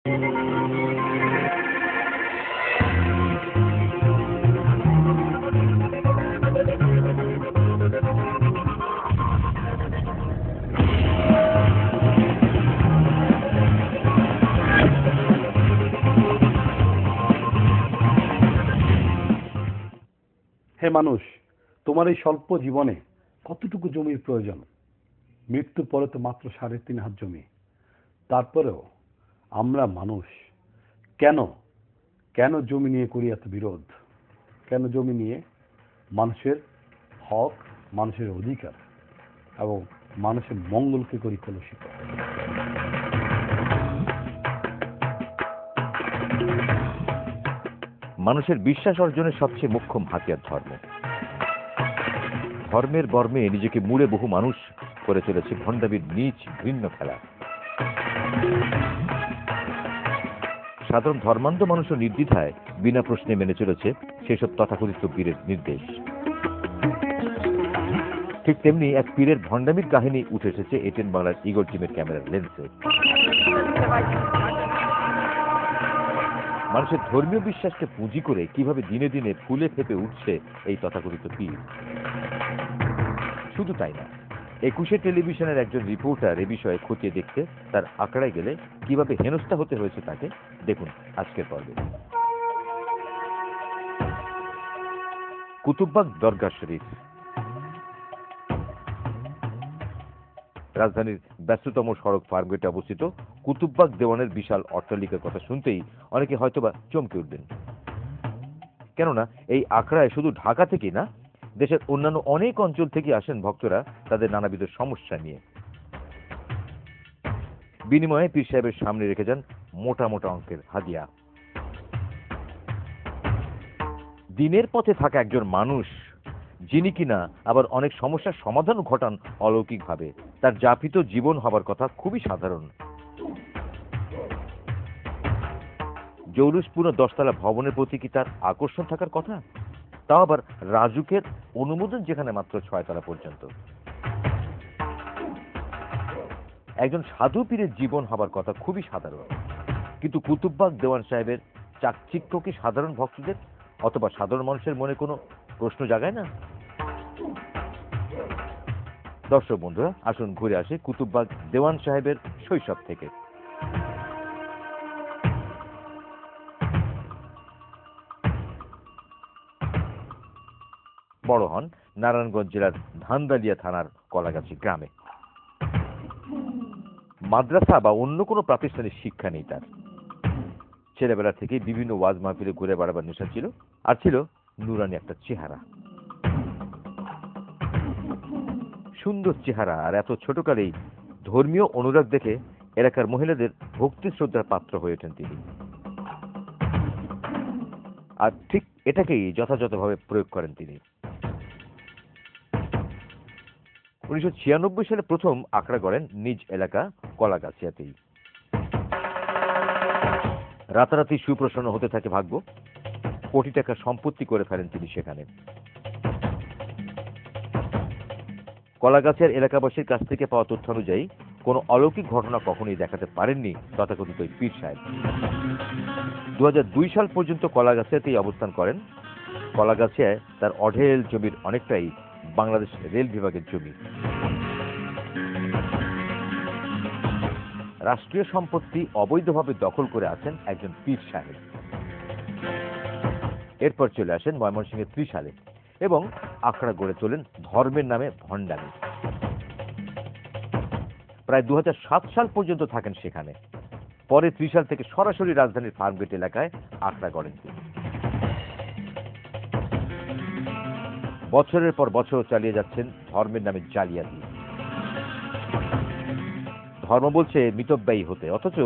হে মানুষ, তোমার এই স্বল্প জীবনে কতটুকু জমির প্রয়োজন? মৃত্যুর পরে তো মাত্র ৩.৫ হাত জমি। তারপরেও আমরা মানুষ কেন কেন জমি নিয়ে করি এত বিরোধ? কেন জমি নিয়ে মানুষের হক, মানুষের অধিকার এবং মানুষের মঙ্গলকে করি কলুষিত? মানুষের বিশ্বাস অর্জনের সবচেয়ে মোক্ষম হাতিয়ার ধর্ম। ধর্মের বর্মে নিজেকে মুড়ে বহু মানুষ করে চলেছে ভণ্ডামির নীচ ঘৃণ্য খেলা। সাধারণ ধর্মান্ধ মানুষও নির্দ্বিধায় বিনা প্রশ্নে মেনে চলেছে সেসব তথাকথিত পীরের নির্দেশ। ঠিক তেমনি এক পীরের ভণ্ডামির কাহিনী উঠে এসেছে এটিএন বাংলার ইগল টিমের ক্যামেরার লেন্সে। মানুষের ধর্মীয় বিশ্বাসকে পুঁজি করে কিভাবে দিনে দিনে ফুলে ফেপে উঠছে এই তথাকথিত পীর। শুধু তাই না, ২১ টেলিভিশনের একজন রিপোর্টার এ বিষয়ে খতিয়ে দেখতে তার আখড়ায় গেলে কিভাবে হেনস্থা হতে হয়েছে তাকে দেখুন আজকের পর্বে। কুতুববাগ দরগা শরীফ। রাজধানীর ব্যস্ততম সড়ক ফার্মগেটে অবস্থিত কুতুববাগ দেওয়ানের বিশাল অট্টালিকার কথা শুনতেই অনেকে হয়তোবা চমকে উঠবেন। কেননা এই আখড়ায় শুধু ঢাকা থেকেই না, দেশের অন্যান্য অনেক অঞ্চল থেকে আসেন ভক্তরা তাদের নানাবিধ সমস্যা নিয়ে। বিনিময়ে পীর সাহেবের সামনে রেখে যান মোটা মোটা অঙ্কের হাদিয়া। দিনের পথে থাকা একজন মানুষ, যিনি কিনা আবার অনেক সমস্যার সমাধান ঘটান অলৌকিকভাবে, তার যাপিত জীবন হবার কথা খুবই সাধারণ। জৌলুসপূর্ণ 10তলা ভবনের প্রতি কি তার আকর্ষণ থাকার কথা? তাও আবার রাজুকের অনুমোদন যেখানে মাত্র 6 তলা পর্যন্ত। একজন সাধু পীরের জীবন হবার কথা খুবই সাধারণ, কিন্তু কুতুববাগ দেওয়ান সাহেবের চাকচিক্য কি সাধারণ ভক্তদের অথবা সাধারণ মানুষের মনে কোনো প্রশ্ন জাগায় না? দর্শক বন্ধুরা, আসুন ঘুরে আসি কুতুববাগ দেওয়ান সাহেবের শৈশব থেকে। বড় হন নারায়ণগঞ্জ জেলার ধানদালিয়া থানার কলাগাছি গ্রামে। মাদ্রাসা বা অন্য কোনো প্রাতিষ্ঠানিক শিক্ষা নেই তার। ছেলেবেলা থেকে বিভিন্ন ওয়াজ মাহফিলে ঘুরে বেড়াবার নেশা ছিল, আর ছিল নুরানি একটা চেহারা। সুন্দর চেহারা আর এত ছোটকালেই ধর্মীয় অনুরাগ দেখে এলাকার মহিলাদের ভক্তি শ্রদ্ধার পাত্র হয়ে ওঠেন তিনি। আর ঠিক এটাকেই যথাযথভাবে প্রয়োগ করেন তিনি। 1996 সালে প্রথম আখড়া গড়েন নিজ এলাকা কলাগাছিয়াতেই। রাতারাতি সুপ্রসন্ন হতে থাকে ভাগ্য, কোটি টাকা সম্পত্তি করে ফেলেন তিনি সেখানে। কলাগাছিয়ার এলাকাবাসীর কাছ থেকে পাওয়া তথ্য অনুযায়ী কোনো অলৌকিক ঘটনা কখনোই দেখাতে পারেননি তথাকথিত পীর সাহেব। 2002 সাল পর্যন্ত কলাগাছিয়াতেই অবস্থান করেন। কলাগাছিয়ায় তার অঢেল জমির অনেকটাই বাংলাদেশ রেল বিভাগের জমি। রাষ্ট্রীয় সম্পত্তি অবৈধভাবে দখল করে আছেন একজন পীর সাহেব। এরপর চলে আসেন ময়মনসিংহে ত্রিশালে এবং আখড়া গড়ে তোলেন ধর্মের নামে ভণ্ডামি। প্রায় 2007 সাল পর্যন্ত থাকেন সেখানে। পরে ত্রিশাল থেকে সরাসরি রাজধানীর ফার্মগেট এলাকায় আখড়া গড়েন তিনি। বছরের পর বছর চালিয়ে যাচ্ছেন ধর্মের নামে জালিয়াতি। ধর্ম বলছে মিতব্যয়ী হতে, অথচ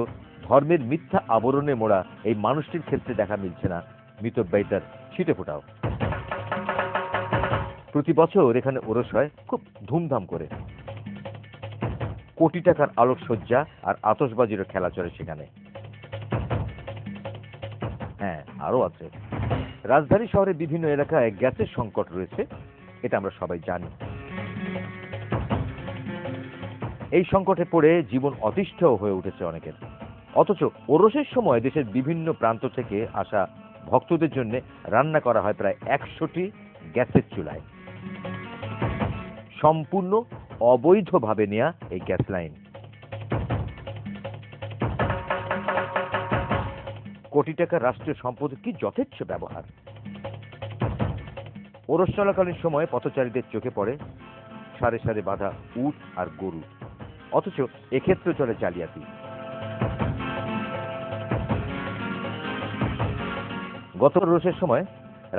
ধর্মের মিথ্যা আবরণে মোড়া এই মানুষটির ক্ষেত্রে দেখা মিলছে না মিতব্যয়িতার ছিটে ফোটাও। প্রতি বছর এখানে ওরস হয় খুব ধুমধাম করে। কোটি টাকার আলোকসজ্জা আর আতশবাজিরও খেলা চলে সেখানে। হ্যাঁ, আরো আছে। রাজধানী শহরের বিভিন্ন এলাকায় গ্যাসের সংকট রয়েছে, এটা আমরা সবাই জানি। এই সংকটে পড়ে জীবন অতিষ্ঠ হয়ে উঠেছে অনেকের। অথচ ওরসের সময় দেশের বিভিন্ন প্রান্ত থেকে আসা ভক্তদের জন্য রান্না করা হয় প্রায় 100টি গ্যাসের চুলায়। সম্পূর্ণ অবৈধভাবে নেওয়া এই গ্যাস লাইন। কোটি টাকার রাষ্ট্রীয় সম্পদের কি যথেচ্ছ ব্যবহার। ওরস চলাকালীন সময়ে পথচারীদের চোখে পড়ে সারে সারে বাঁধা উট আর গরু, অথচ এক্ষেত্রে চলে জালিয়াতি। গত ওরসের সময়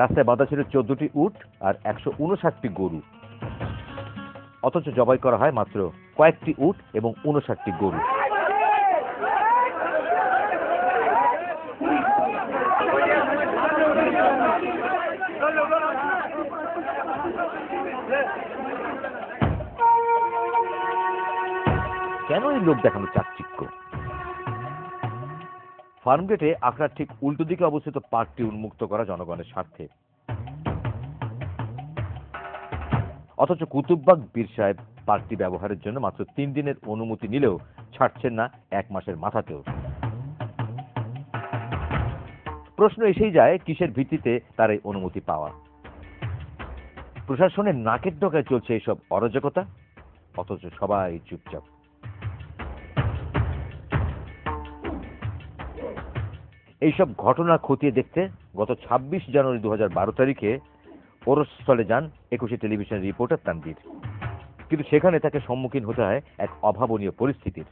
রাস্তায় বাঁধা ছিল 14টি উট আর 159টি গরু, অথচ জবাই করা হয় মাত্র কয়েকটি উট এবং 59টি গরু। কেন এই লোক দেখানো চাকচিক্য? ফার্মগেটে আখড়ার ঠিক উল্টো দিকে অবস্থিত পার্কটি উন্মুক্ত করা জনগণের স্বার্থে, অথচ কুতুববাগ পীর সাহেব পার্কটি ব্যবহারের জন্য মাত্র 3 দিনের অনুমতি নিলেও ছাড়ছেন না 1 মাসের মাথাতেও। প্রশ্ন এসেই যায়, কিসের ভিত্তিতে তার এই অনুমতি পাওয়া? প্রশাসনের নাকের ডগায় চলছে এইসব অরাজকতা, অথচ সবাই চুপচাপ। এইসব ঘটনা খতিয়ে দেখতে গত 26 জানুয়ারি 2012 তারিখে ওরসস্থলে যান 21 টেলিভিশন রিপোর্টার তানভীর। কিন্তু সেখানে তাকে সম্মুখীন হতে হয় এক অভাবনীয় পরিস্থিতির।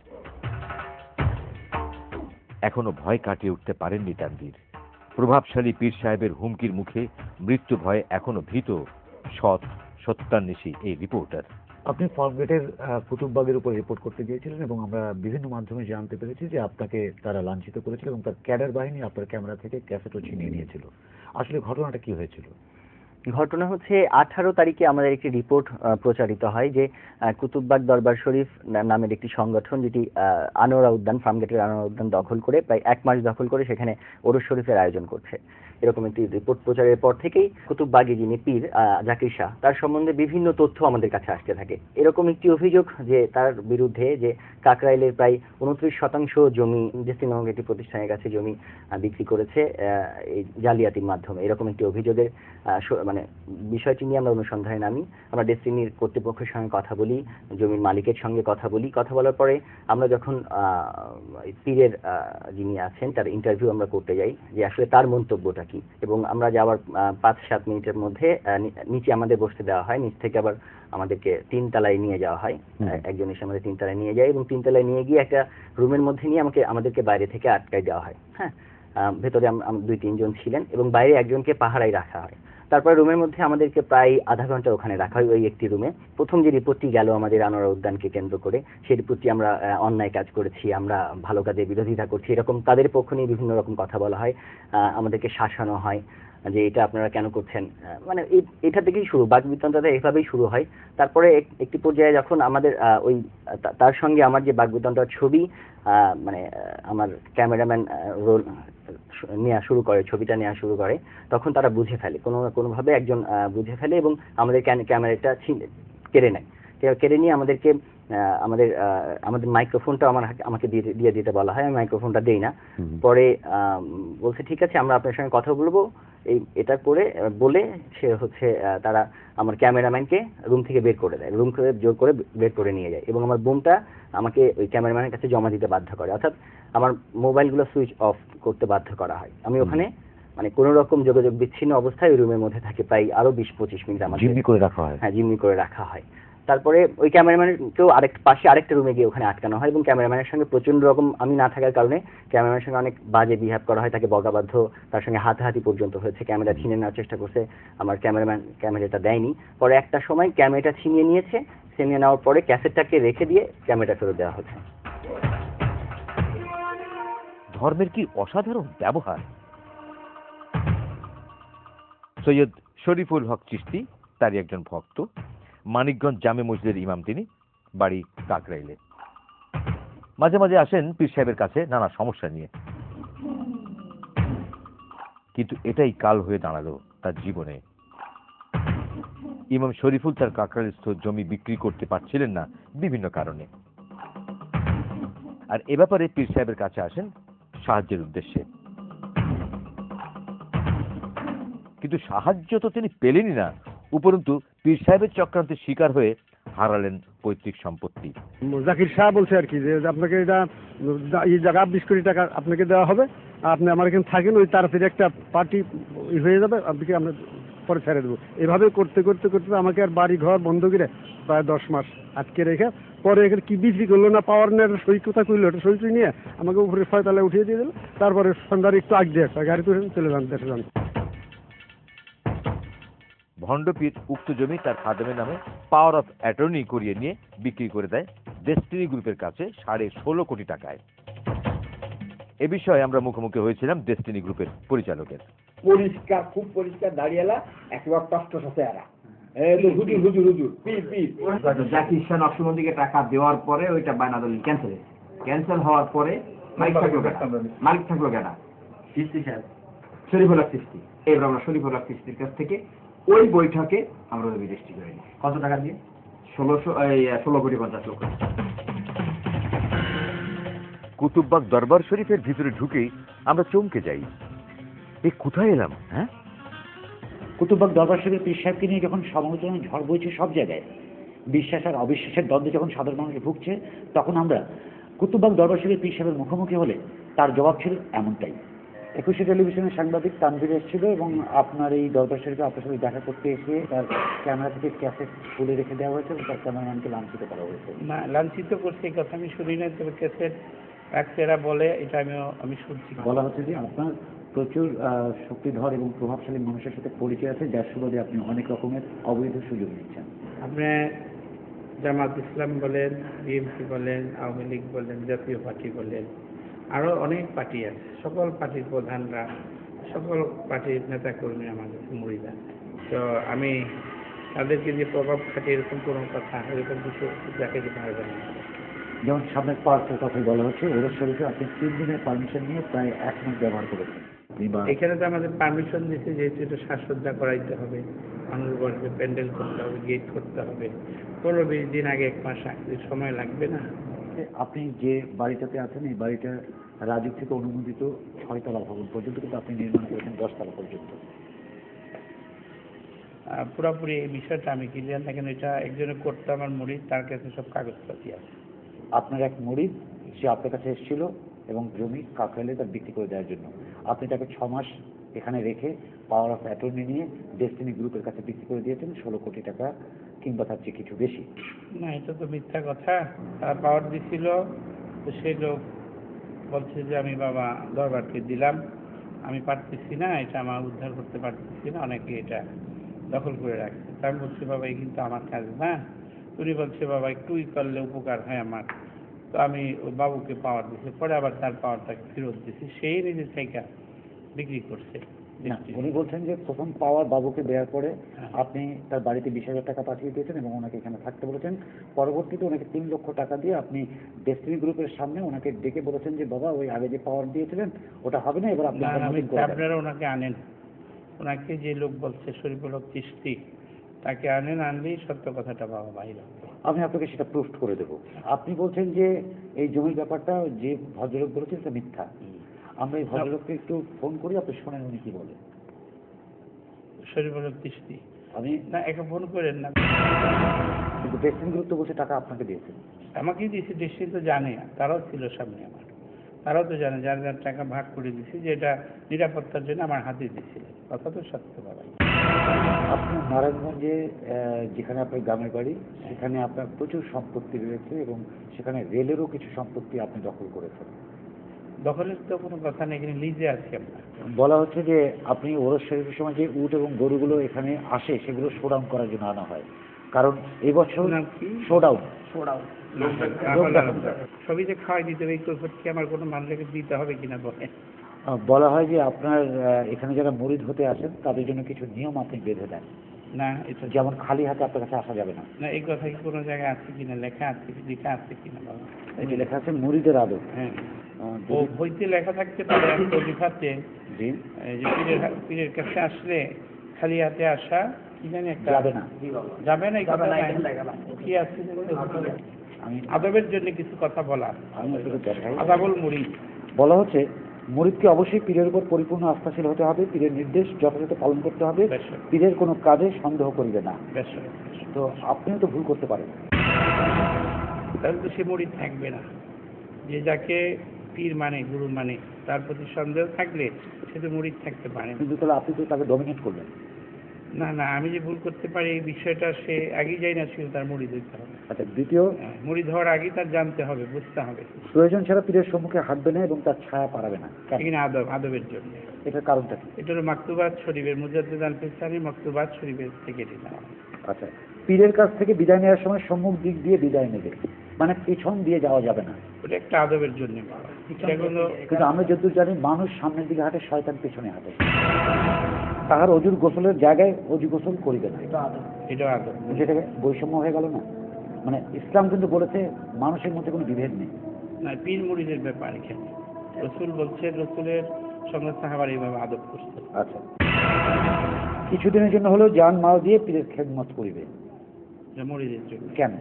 এখনো ভয় কাটিয়ে উঠতে পারেননি তানভীর। প্রভাবশালী পীর সাহেবের হুমকির মুখে মৃত্যু ভয়ে এখনো ভীত সৎ সত্যান্বেষী এই রিপোর্টার। আপনি ফার্মগেটের কুতুববাগের উপর রিপোর্ট করতে গিয়েছিলেন এবং আমরা বিভিন্ন মাধ্যমে জানতে পেরেছি যে আপনাকে তারা লাঞ্ছিত করেছিল এবং তার ক্যাডার বাহিনী আপনার ক্যামেরা থেকে ক্যাসেটও ছিনিয়ে নিয়েছিল। আসলে ঘটনাটা কি হয়েছিল? ঘটনা হচ্ছে 18 তারিখে আমাদের একটি রিপোর্ট প্রচারিত হয় যে কুতুববাগ দরবার শরীফ নামের একটি সংগঠন, যেটি আনোয়ারা উদ্যান, ফার্মগেটের আনোয়ারা উদ্যান দখল করে প্রায় 1 মাস দখল করে সেখানে ওরস শরীফের আয়োজন করছে। এরকম একটি রিপোর্ট প্রচারের পর থেকেই কুতুববাগী যিনি পীর জাকির শাহ, তার সম্বন্ধে বিভিন্ন তথ্য আমাদের কাছে আসতে থাকে। এরকম একটি অভিযোগ যে তার বিরুদ্ধে যে কাকরাইলের প্রায় 29% জমি ইন্ডাস্ট্রি নামক একটি প্রতিষ্ঠানের কাছে জমি বিক্রি করেছে এই জালিয়াতির মাধ্যমে। এরকম একটি অভিযোগের মানে বিষয়টি নিয়ে আমরা অনুসন্ধানে নামি। আমরা ডেস্টিনির কর্তৃপক্ষের সঙ্গে কথা বলি, জমির মালিকের সঙ্গে কথা বলি। কথা বলার পরে আমরা যখন পীরের যিনি আছেন তার ইন্টারভিউ আমরা করতে যাই যে আসলে তার মন্তব্যটা কি, এবং আমরা যাওয়ার 5-7 মিনিটের মধ্যে নিচে আমাদের বসতে দেওয়া হয়। নিচ থেকে আবার আমাদেরকে 3 তলায় নিয়ে যাওয়া হয়। একজন এসে আমাদের 3 তলায় নিয়ে যায় এবং 3 তলায় নিয়ে গিয়ে একটা রুমের মধ্যে নিয়ে আমাদেরকে বাইরে থেকে আটকায় দেওয়া হয়। হ্যাঁ, ভেতরে 2-3 জন ছিলেন এবং বাইরে একজনকে পাহারায় রাখা হয়। তারপরে রুমের মধ্যে আমাদেরকে প্রায় আধা ঘন্টা ওখানে রাখা হয় ওই একটি রুমে। প্রথম যে রিপোর্টটি গেল আমাদের আনোয়ারা উদ্যানকে কেন্দ্র করে, সেই রিপোর্টটি আমরা অন্যায় কাজ করেছি, আমরা ভালো কাজের বিরোধিতা করছি, এরকম তাদের পক্ষ নিয়ে বিভিন্ন রকম কথা বলা হয়। আমাদেরকে শাসানো হয় যে এটা আপনারা কেন করছেন, মানে এটা থেকেই শুরু, বাকবিতণ্ডাটা এভাবেই শুরু হয়। তারপরে একটি পর্যায়ে যখন আমাদের ওই তার সঙ্গে আমার যে বাকবিতণ্ডার ছবি মানে আমার ক্যামেরাম্যান রোল নেওয়া শুরু করে, ছবিটা নেওয়া শুরু করে, তখন তারা বুঝে ফেলে, কোনোভাবে একজন বুঝে ফেলে এবং আমাদের ক্যামেরাটা কেড়ে নেয়। কেড়ে নিয়ে আমাদেরকে আমাদের মাইক্রোফোনটা আমাকে দিয়ে দিতে বলা হয়। আমি মাইক্রোফোনটা দেই না। পরে বলছে ঠিক আছে আমরা আপনার সঙ্গে কথা বলবো, এটা করে বলে সে হচ্ছে তারা আমার ক্যামেরাম্যানকে রুম থেকে বের করে দেয়, রুম থেকে জোর করে বের করে নিয়ে যায় এবং আমার বোনটা আমাকে ওই ক্যামেরাম্যানের কাছে জমা দিতে বাধ্য করে, অর্থাৎ আমার মোবাইলগুলো সুইচ অফ করতে বাধ্য করা হয়। আমি ওখানে মানে কোনো রকম যোগাযোগ বিচ্ছিন্ন অবস্থায় ওই রুমের মধ্যে থাকে প্রায় আরো 20-25 মিনিট আমাকে জিম্মি করে রাখা হয়। হ্যাঁ, জিম্মি করে রাখা হয়। তারপরে ওই ক্যামেরাম্যানকেও পাশে আরেকটা রুমে গিয়ে ওখানে আটকানো হয় এবং ক্যামেরাম্যানের সঙ্গে প্রচন্ড রকম, আমি না থাকার কারণে ক্যামেরাম্যানের সঙ্গে অনেক বাজে বিহেভ করা হয়, তাকে বকাবাধ্য, তার সঙ্গে হাতাহাতি পর্যন্ত হয়েছে। ক্যামেরা ছিনিয়ে নেওয়ার চেষ্টা করছে, আমার ক্যামেরাম্যান ক্যামেরাটা দেয়নি। পরে একটা সময় ক্যামেরাটা ছিনিয়ে নিয়েছে, ছিনিয়ে নেওয়ার পরে ক্যাসেটটাকে রেখে দিয়ে ক্যামেরাটা ফেরত দেওয়া হচ্ছে। ধর্মের কি অসাধারণ ব্যবহার! সৈয়দ শরীফুল হক চিশতি তারই একজন ভক্ত, মানিকগঞ্জ জামে মসজিদের ইমাম তিনি, বাড়ি কাকরাইলে। মাঝে মাঝে আসেন পীর সাহেবের কাছে নানা সমস্যা নিয়ে, কিন্তু এটাই কাল হয়ে দাঁড়ালো তার জীবনে। ইমাম শরীফুল তার কাকরাইলস্থ জমি বিক্রি করতে পারছিলেন না বিভিন্ন কারণে। আর এ ব্যাপারে পীর সাহেবের কাছে আসেন সাহায্যের উদ্দেশ্যে। কিন্তু সাহায্য তো তিনি পেলেনই না, উপরন্তু পীর সাহেবের চক্রান্তের শিকার হয়ে হারালেন পৈতৃক সম্পত্তি। জাকির শাহ বলছে আর কি যে আপনাকে এটা এই জায়গা 20 কোটি টাকা আপনাকে দেওয়া হবে, আপনি আমার এখানে থাকেন, ওই তাড়াতাড়ি একটা পার্টি হয়ে যাবে, আপনাকে আমরা পরে ছেড়ে দেবো। এভাবে করতে করতে করতে আমাকে আর বাড়ি ঘর বন্ধ করে প্রায় 10 মাস আটকে রেখে পরে এখানে কি বিক্রি করলো না পাওয়ার নেই, সই কথা কইলো, একটা সই নিয়ে আমাকে উপরে 6 তলায় উঠিয়ে দিয়ে দিল। তারপরে সন্ধ্যার একটু আগ দিয়ে একটা গাড়ি তুলে চলে যান দেশে যান। ভণ্ডপীর উক্ত জমি তার খাদেমের নামে পাওয়ার অফ অ্যাটর্নি করিয়ে নিয়ে বিক্রি করে দেয় ডেস্টিনি গ্রুপের কাছে 16.5 কোটি টাকায়। এ বিষয়ে আমরা মুখোমুখি হয়েছিলাম ডেস্টিনি গ্রুপের পরিচালকের। পরিষ্কার, খুব পরিষ্কার দাঁড়িয়েলা, একেবারে কষ্ট সাথে এরা হুজুর হুজুর হুজুর পীর পীর। জাকির শাহ নকশবন্দিকে টাকা দেওয়ার পরে ওইটা বায়না দলিল ক্যান্সেল হওয়ার পরে মালিক থাকলো কেনা চিশতি সাহেব, শরীফুল হক চিশতি। এবার আমরা শরীফুল হক চিশতির কাছ থেকে ওই বৈঠকে আমরা রেজিস্ট্রি করে নিই। কত টাকা দিয়ে? 16.50 লক্ষ। কুতুববাগ দরবার শরীফের ভিতরে ঢুকেই আমরা চমকে যাই, এ কোথায় এলাম? হ্যাঁ, কুতুববাগ দরবার শরীফের পীর সাহেবকে নিয়ে যখন সমালোচনার ঝড় বইছে সব জায়গায়, বিশ্বাস আর অবিশ্বাসের দ্বন্দ্বে যখন সাধারণ মানুষ ভুগছে, তখন আমরা কুতুববাগ দরবার শরীফের পীর সাহেবের মুখোমুখি হলে তার জবাব ছিল এমনটাই। 21শে টেলিভিশনের সাংবাদিক তানভীর এসেছিল এবং আপনার এই দরবার শরীফে আপনার সাথে দেখা করতে এসে তার ক্যামেরা থেকে ক্যাসেট খুলে রেখে দেওয়া হয়েছে এবং তার ক্যামেরাম্যানকে লাঞ্ছিত করা হয়েছে। না, লাঞ্ছিত করছে এই কথা আমি শুনি না, তবে ক্যাসেট রাখছে এরা বলে, এটা আমি শুনছি। বলা হচ্ছে যে আপনার প্রচুর শক্তিধর এবং প্রভাবশালী মানুষের সাথে পরিচয় আছে, যার সুবাদে আপনি অনেক রকমের অবৈধ সুযোগ নিচ্ছেন। আপনি জামাত ইসলাম বলেন, বিএনপি বলেন, আওয়ামী লীগ বলেন, জাতীয় পার্টি বলেন, আরো অনেক পার্টি আছে, সকল পার্টির প্রধানরা, সকল পার্টির নেতাকর্মী আমাদের মুরিদা। তো আমি তাদেরকে যে প্রভাব খাটিয়ে এরকম কোনো কথা, এরকম কিছু দেখাতে পারবেন না। যেমন সামনের পার্কের কথা বলা হচ্ছে, ওরস শরীফে আপনি 3 দিনের পারমিশন নিয়ে প্রায় 1 মাস ব্যবহার করেছেন। এখানে তো আমাদের পারমিশন দিচ্ছে, যেহেতু এটা সাজসজ্জা করাইতে হবে, মানুষ বসবে, প্যান্ডেল করতে হবে, গেট করতে হবে, 15-20 দিন আগে 1 মাস আগে সময় লাগবে না। আপনি যে বাড়িটাতে আছেন, এই বাড়িটা রাজুক থেকে অনুমোদিত 6 তলা ভবন পর্যন্ত, কিন্তু আপনি নির্মাণ করেছেন 10 তলা পর্যন্ত। পুরোপুরি এই বিষয়টা আমি ক্লিয়ার না, কেন এটা একজনে করতে আমার মুরিদ, তার কাছে সব কাগজপাতি আছে। আপনার এক মুরিদ, সে আপনার কাছে এসেছিল এবং জমি কাকরাইলে তার বিক্রি করে দেওয়ার জন্য আপনি তাকে 6 মাস এখানে রেখে পাওয়ার অফ অ্যাটর্নি নিয়ে ডেস্টিনি গ্রুপের কাছে বিক্রি করে দিয়েছেন 16 কোটি টাকা কিংবা তার চেয়ে কিছু বেশি। না, এটা তো মিথ্যা কথা। তার পাওয়ার দিছিল, তো সেই লোক বলছে যে আমি বাবা দরবারকে দিলাম, আমি পারতেছি না, এটা আমার উদ্ধার করতে পারতেছি না, অনেকে এটা দখল করে রাখছে। তা আমি বলছি বাবা এই কিন্তু আমার কাজ না। উনি বলছে বাবা একটুই করলে উপকার হয় আমার। তো আমি ওই বাবুকে পাওয়ার দিছি, পরে আবার তার পাওয়ারটাকে ফেরত দিছি, সেই নিজে থেকে বিক্রি করছে। না, উনি বলছেন যে প্রথম পাওয়ার বাবুকে দেওয়ার পরে আপনি তার বাড়িতে 20,000 টাকা পাঠিয়ে দিয়েছেন এবং ওনাকে এখানে থাকতে বলেছেন। পরবর্তীতে ওনাকে 3 লক্ষ টাকা দিয়ে আপনি ডেস্টিনি গ্রুপের সামনে ওনাকে ডেকে বলেছেন যে বাবা ওই আগে যে পাওয়ার দিয়েছিলেন ওটা হবে না, এবার আপনি আপনারা ওনাকে আনেন, ওনাকে যে লোক বলছে শরীফুল হক চিশতি, তাকে আনেন, আনলেই সত্য কথাটা বাবা বাইর হবে। আমি আপনাকে সেটা প্রুফ করে দেবো। আপনি বলছেন যে এই জমির ব্যাপারটা যে ভদ্রলোক বলেছেন সেটা মিথ্যা। আমরা এই ভদ্রলোককে একটু ফোন করি, আপনি শোনেন উনি কি বলে। শরীফুল হক চিশতি, আমি না একে ফোন করেন না। কিন্তু ডেস্টিনি গ্রুপ তো বলছে টাকা আপনাকে দিয়েছেন। আমাকেই দিয়েছে, ডেস্টিনি তো জানে, তারাও ছিল সামনে আমার, তারাও তো জানে, যার যার টাকা ভাগ করে দিছি, যে এটা নিরাপত্তার জন্য আমার হাতে দিয়েছিলেন। কথা তো সত্য বাবা। আপনার নারায়ণগঞ্জে যেখানে আপনার গ্রামের বাড়ি, সেখানে আপনার প্রচুর সম্পত্তি রয়েছে এবং সেখানে রেলেরও কিছু সম্পত্তি আপনি দখল করেছেন। দখলের তো কোনো কথা নেই, এখানে লিজে আছি আমরা। বলা হচ্ছে যে আপনি ওরস শরীফের সময় যে উট এবং গরুগুলো এখানে আসে সেগুলো শোডাউন করার জন্য আনা হয়, কারণ এবছর শোডাউন সবই যে খাওয়াই দিতে হবে, এই কৈফিয়ত আমার কোনো মানুষকে দিতে হবে কিনা বলে। বলা হয় যে আপনার এখানে যারা মুরিদ হতে আসেন তাদের জন্য কিছু নিয়ম আপনি বেঁধে দেন। না, এটা যেমন খালি হাতে আপনার কাছে আসা যাবে না। না, এই কথা কি কোনো জায়গায় আছে কিনা, লেখা আছে কিনা বাবা? এটি লেখা আছে মুরিদের আদব। হ্যাঁ, ও বইতে লেখা থাকতে পারে, খলিফাতে জি, যে পীরের কাছে আসলে খালি হাতে আসা কি জানি একটা যাবে না, যাবে না, কি আছে আদবের জন্য কিছু কথা বলার। আমি আপনাকে দেখাই। আদাবুল মুরিদ। বলা হচ্ছে মুরিদকে অবশ্যই পীরের উপর পরিপূর্ণ আস্থাশীল হতে হবে, পীরের নির্দেশ যথাযথ পালন করতে হবে, বেশ, পীরের কোনো কাজে সন্দেহ করিবে না। বেশ। তো আপনিও তো ভুল করতে পারেন। তাহলে তো সে মুরিদ থাকবে না। যে যাকে পীর মানে, গুরু মানে, তার প্রতি সন্দেহ থাকলে সে তো মুরিদ থাকতে পারে না। কিন্তু তাহলে আপনি তো তাকে ডমিনেট করবেন। না না, আমি যে ভুল করতে পারি এই বিষয়টা সে আগেই যাই না, ছিল তার মুরিদ হইতে হবে। আচ্ছা, দ্বিতীয়, মুরিদ হওয়ার আগেই তার জানতে হবে, বুঝতে হবে। প্রয়োজন ছাড়া পীরের সম্মুখে হাঁটবে না এবং তার ছায়া পারাবে না। কেন? এখানে আদবের জন্য। এটার কারণটা কি? এটা হলো মাকতুবাত শরীফের, মুজাদ্দিদ আল ফিসানি মাকতুবাত শরীফের থেকে এটা। আচ্ছা, পীরের কাছ থেকে বিদায় নেওয়ার সময় সম্মুখ দিক দিয়ে বিদায় নেবে, মানে পিছন দিয়ে যাওয়া যাবে না। ওটা একটা আদবের জন্য বলা। এটা কোনো কিন্তু আমরা যতদূর জানি মানুষ সামনের দিকে হাঁটে, শয়তান পেছনে হাঁটে। তাহার অজুর গোসলের জায়গায় অজু গোসল করিবে না, এটা আদব। যেটাকে বৈষম্য হয়ে গেল না। মানে ইসলাম কিন্তু বলেছে মানুষের মধ্যে কোনো বিভেদ নেই। না, পীর মুরিদের ব্যাপার এখানে রসুল বলছে, রসুলের সঙ্গে সাহাবার এইভাবে আদব করতে। আচ্ছা, কিছুদিনের জন্য হলেও জান মাল দিয়ে পীরের খেদমত করিবে। এটা মুরিদের জন্য। কেন?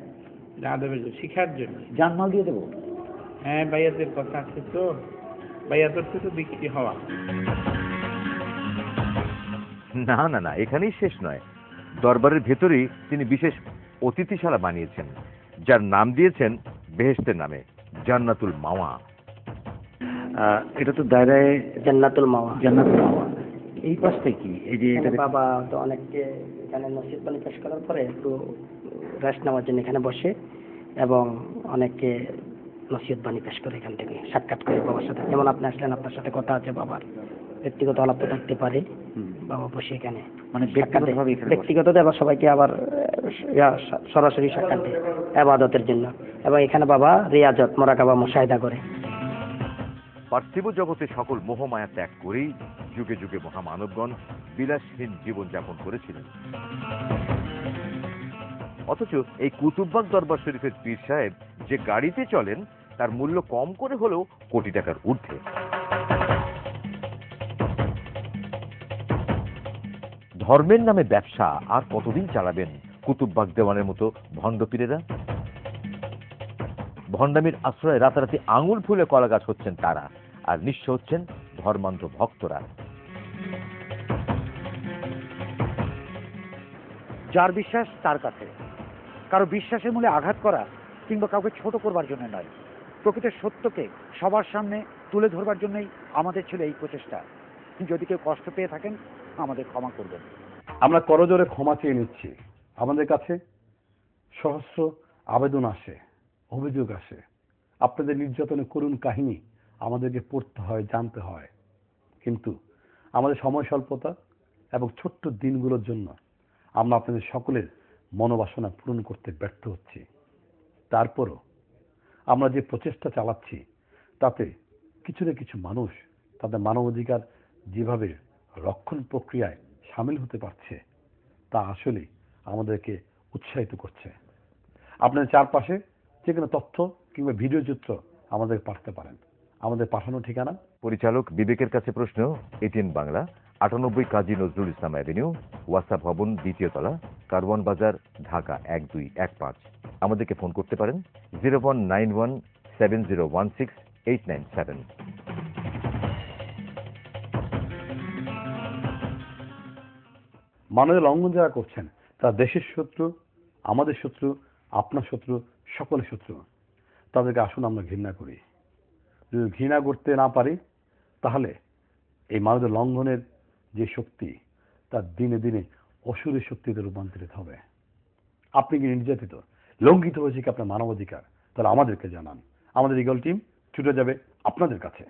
এটা আদবের জন্য, শিখার জন্য। জান মাল দিয়ে দেবো? হ্যাঁ, বাইয়াতের কথা আছে তো, বাইয়াতের তো বিক্রি হওয়া। না না না, এখানেই শেষ নয়। দরবারের ভেতরেই তিনি বিশেষ অতিথিশালা বানিয়েছেন, যার নাম দিয়েছেন বেহেশতের নামে, জান্নাতুল মাওয়া। এটা তো দায়রায় জান্নাতুল মাওয়া। জান্নাতুল মাওয়া। এই পাশটা কি? এই যে এটা বাবা তো অনেককে এখানে নসিহত বাণী পেশ করার পরে একটু রেস্ট নেওয়ার জন্য এখানে বসে, এবং অনেককে নসিহত বাণী পেশ করে এখান থেকে সাক্ষাৎ করে বাবার সাথে। যেমন আপনি আসলেন, আপনার সাথে কথা আছে, বাবার ব্যক্তিগত আলাপ তো থাকতে পারে। বাবা বসে এখানে মানে ব্যক্তিগত আবার সবাইকে আবার সরাসরি সাক্ষাৎ দেয় ইবাদতের জন্য, এবং এখানে বাবা রিয়াজত মোরাকাবা মুশাহিদা করে। পার্থিব জগতে সকল মোহমায়া ত্যাগ করেই যুগে যুগে মহামানবগণ বিলাসহীন জীবনযাপন করেছিলেন। অথচ এই কুতুববাগ দরবার শরীফের পীর সাহেব যে গাড়িতে চলেন তার মূল্য কম করে হলেও কোটি টাকার ঊর্ধ্বে। ধর্মের নামে ব্যবসা আর কতদিন চালাবেন কুতুববাগ দেওয়ানের মতো ভণ্ড পীরেরা? ভণ্ডামির আশ্রয়ে রাতারাতি আঙুল ফুলে কলা গাছ হচ্ছেন তারা, আর নিঃস্ব হচ্ছেন ধর্মান্ধ ভক্তরা। যার বিশ্বাস তার কাছে, কারো বিশ্বাসের মূলে আঘাত করা কিংবা কাউকে ছোট করবার জন্য নয়, প্রকৃত সত্যকে সবার সামনে তুলে ধরবার জন্যই আমাদের ছিল এই প্রচেষ্টা। যদি কেউ কষ্ট পেয়ে থাকেন আমাদের ক্ষমা করবেন। আমরা করজোরে ক্ষমা চেয়ে নিচ্ছি। আমাদের কাছে সহস্র আবেদন আসে, অভিযোগ আসে। আপনাদের নির্যাতনের করুণ কাহিনী আমাদেরকে পড়তে হয়, জানতে হয়। কিন্তু আমাদের সময় স্বল্পতা এবং ছোট্ট দিনগুলোর জন্য আমরা আপনাদের সকলের মনোবাসনা পূরণ করতে ব্যর্থ হচ্ছি। তারপরও আমরা যে প্রচেষ্টা চালাচ্ছি তাতে কিছু না কিছু মানুষ তাদের মানবাধিকার যেভাবে রক্ষণ প্রক্রিয়ায় সামিল হতে পারছে তা আসলে আমাদেরকে উৎসাহিত করছে। আপনাদের চারপাশে যে কোনো তথ্য কিংবা ভিডিও চিত্র আমাদের পাঠাতে পারেন। আমাদের পাঠানোর ঠিকানা পরিচালক বিবেকের কাছে প্রশ্ন, এটিএন বাংলা, 98 কাজী নজরুল ইসলাম অ্যাভিনিউ, ওয়াসা ভবন, 2য় তলা, কারওয়ান বাজার, ঢাকা 1215। আমাদেরকে ফোন করতে পারেন 01917016-897। মানবের লঙ্ঘন যারা করছেন তারা দেশের শত্রু, আমাদের শত্রু, আপনার শত্রু, সকলের শত্রু। তাদেরকে আসুন আমরা ঘৃণা করি। যদি ঘৃণা করতে না পারি তাহলে এই মানবের লঙ্ঘনের যে শক্তি তার দিনে দিনে অসুরের শক্তিতে রূপান্তরিত হবে। আপনি কি নির্যাতিত, লঙ্ঘিত হয়েছে কি আপনার মানবাধিকার? তাহলে আমাদেরকে জানান। আমাদের ইগল টিম ছুটে যাবে আপনাদের কাছে।